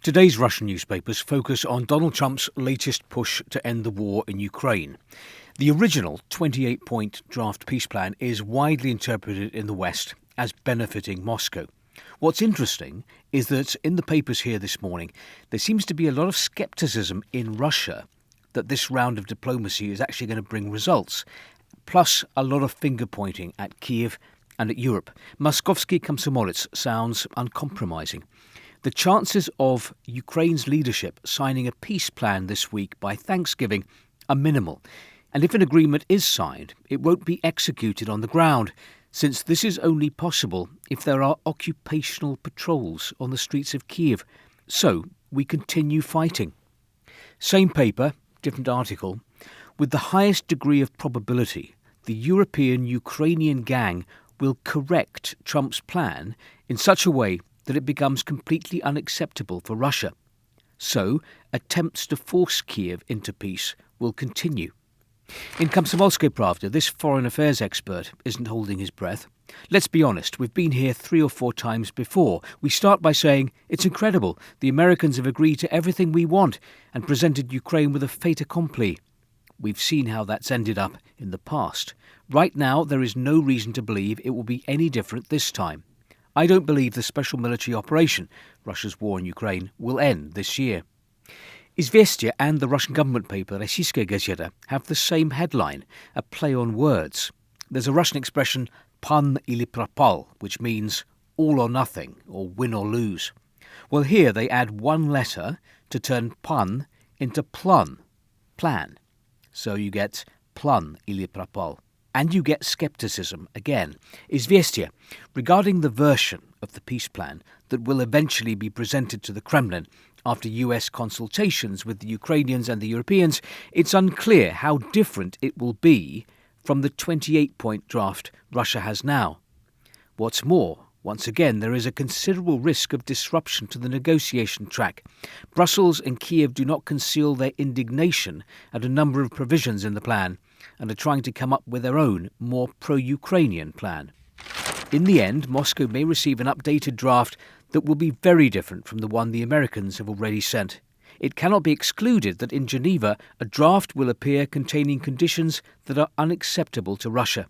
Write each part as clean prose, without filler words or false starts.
Today's Russian newspapers focus on Donald Trump's latest push to end the war in Ukraine. The original 28-point draft peace plan is widely interpreted in the West as benefiting Moscow. What's interesting is that in the papers here this morning, there seems to be a lot of scepticism in Russia that this round of diplomacy is actually going to bring results, plus a lot of finger-pointing at Kiev and at Europe. Moskovsky Komsomolets sounds uncompromising. The chances of Ukraine's leadership signing a peace plan this week by Thanksgiving are minimal. And if an agreement is signed, it won't be executed on the ground, since this is only possible if there are occupational patrols on the streets of Kiev. So we continue fighting. Same paper, different article. With the highest degree of probability, the European-Ukrainian gang will correct Trump's plan in such a way that it becomes completely unacceptable for Russia. So, attempts to force Kiev into peace will continue. In Komsomolskaya Pravda, this foreign affairs expert isn't holding his breath. Let's be honest, we've been here 3 or 4 times before. We start by saying, it's incredible, the Americans have agreed to everything we want and presented Ukraine with a fait accompli. We've seen how that's ended up in the past. Right now, there is no reason to believe it will be any different this time. I don't believe the special military operation, Russia's war in Ukraine, will end this year. Izvestia and the Russian government paper Rossiyskaya Gazeta have the same headline, a play on words. There's a Russian expression, pan ili propal, which means all or nothing, or win or lose. Well, here they add one letter to turn pan into plan. So you get plan ili propal. And you get scepticism again. Izvestia, regarding the version of the peace plan that will eventually be presented to the Kremlin after US consultations with the Ukrainians and the Europeans, it's unclear how different it will be from the 28-point draft Russia has now. What's more, once again, there is a considerable risk of disruption to the negotiation track. Brussels and Kiev do not conceal their indignation at a number of provisions in the plan and are trying to come up with their own, more pro-Ukrainian plan. In the end, Moscow may receive an updated draft that will be very different from the one the Americans have already sent. It cannot be excluded that in Geneva, a draft will appear containing conditions that are unacceptable to Russia.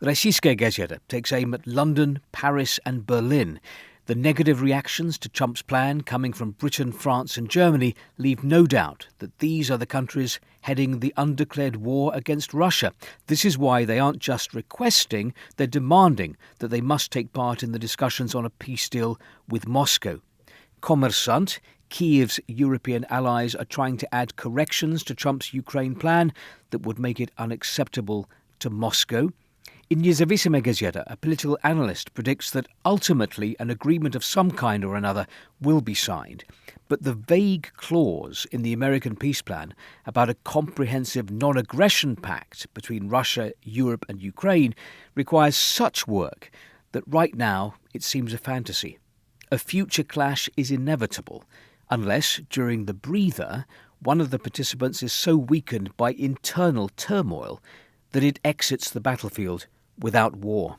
Rossiyskaya Gazeta takes aim at London, Paris and Berlin. The negative reactions to Trump's plan coming from Britain, France and Germany leave no doubt that these are the countries heading the undeclared war against Russia. This is why they aren't just requesting, they're demanding that they must take part in the discussions on a peace deal with Moscow. Kommersant, Kiev's European allies are trying to add corrections to Trump's Ukraine plan that would make it unacceptable to Moscow. In Nezavisima Gazeta, a political analyst predicts that ultimately an agreement of some kind or another will be signed. But the vague clause in the American peace plan about a comprehensive non-aggression pact between Russia, Europe and Ukraine requires such work that right now it seems a fantasy. A future clash is inevitable, unless during the breather one of the participants is so weakened by internal turmoil that it exits the battlefield without war.